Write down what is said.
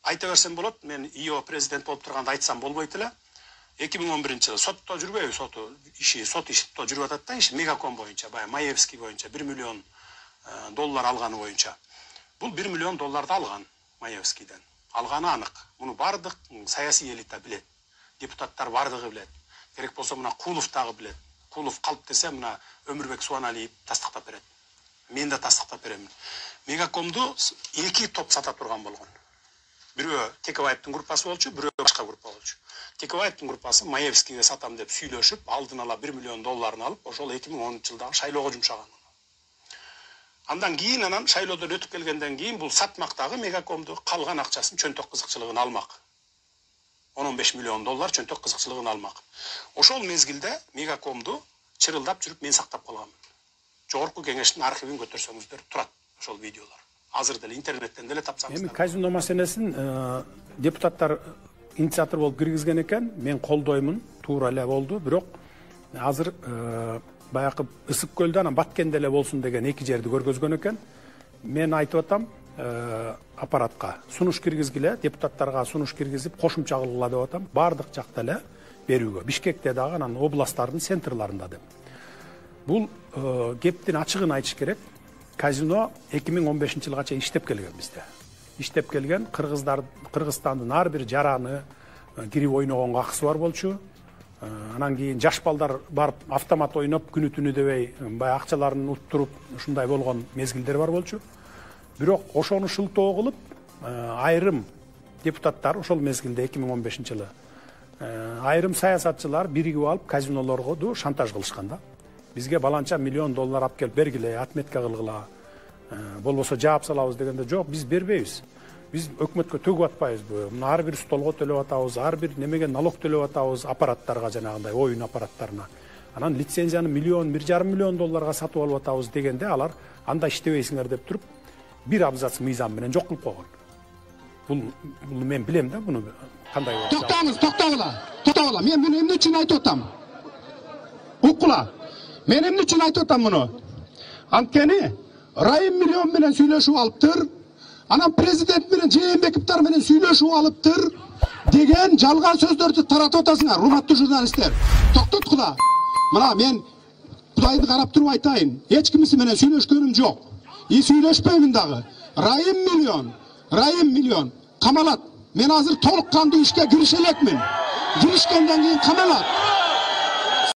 Айта берсем болот, мен ИО президент болуп турганда айтсам болбойт эле. 2011-жылы сотто жүрбөйбү, сот ишто жүрүп атат да, Мегаком боюнча, баягы Маевский боюнча 1 миллион доллар алганы боюнча. Бул 1 миллион долларды алган Маевскийден. Алганы анык. Муну бардык саясий элита билет. Депутаттар бардыгы билет. Керек болсо мына Кулов дагы билет. Кулов калп десе мына Өмүрбек Суаналиев тастыктап берет. Мен да тастыктап беремин. Мегакомду 2 топ сата турган болгон. Бирөө Текебаевдин группасы болчу, бирөө башка группа болчу. Текебаевдин группасы Маевскийге сатам деп сүйлөшүп, алдын ала 1 миллион долларын алып, ошол 2010-жылдагы шайлоого жумшаган. Андан кийин шайлоодон өтүп келгенден кийин бул сатмактагы Мегакомду калган акчасын чөнтөк кызыкчылыгын алмак. 10-15 миллион доллар чөнтөк кызыкчылыгын алмак. Ошол мезгилде Мегакомду чырылдап жүрүп мен сактап калганмын. Жогорку кеңештин архивин көтөрсөңүздөр турат ошол видеолор. Азыр деле интернеттен деле тапсаңыздар. Эми казино маселесин депутаттар инициатор болуп киргизген экен, мен колдоймун, туура эле болду, бирок азыр баягы Ысык көлдө анан Баткенде эле болсун деген 2 жерди көргөзгөн экен. Мен айтып атам, аппаратка сунуш киргизгиле, депутаттарга сунуш киргизип кошумча кылгыла деп атам. Бардык жакта эле берүүгө, Бишкекте дагы, анан областтардын центрларында деп. Бул кептин ачыгын айтыш керек. Казино 2015-жылга чейин иштеп келген бизде. Иштеп келген Кыргызстандын ар бир жараны кирип ойногонго акысы бар болчу. Анан кийин жаш балдар барып автомат ойноп күнү түнү дебей баягы акчаларын уттуруп ушундай болгон мезгилдер бар болчу. Бирок ошону шылтоо кылып айрым депутаттар ошол мезгилде 2015-жылы айрым саясатчылар биригип алып казинолорго шантаж кылышкан да. Бизге баланча миллион доллар алып келип бергиле, отметка кылгыла, болбосо жаап салабыз дегенде жок, биз бербейбиз. Биз өкмөткө төгүп атпайбызбы? Мына ар бир столго төлөп атабыз, ар бир немеге налог төлөп атабыз, аппараттарга жанагындай оюн аппараттарына. Анан лицензияны 1,5 миллион долларга сатып алып атабыз дегенде алар анда иштебейсиңер деп туруп бир абзац мыйзам менен жок кылып койгон. Бул мен билем да буну кандай болот. Токтогула. Мен буну эмне үчүн айтып атам? Уккула. Мен эмне үчүн айтып атам муну? Анткени Райым миллион менен сүйлөшүп алыптыр. Анан президент менен Жээнбековдор менен сүйлөшүп алыптыр деген жалган сөздөрдү таратып атасыңар, урматтуу журналисттер. Токтот кула. Мына мен Кудайды карап туруп айтайын. Эч кимиси менен сүйлөшкөнүм жок. Сүйлөшпөймүн дагы. Райым миллион камалат. Мен азыр толук кандуу ишке кирише элекмин. Киришкенден кийин камалат.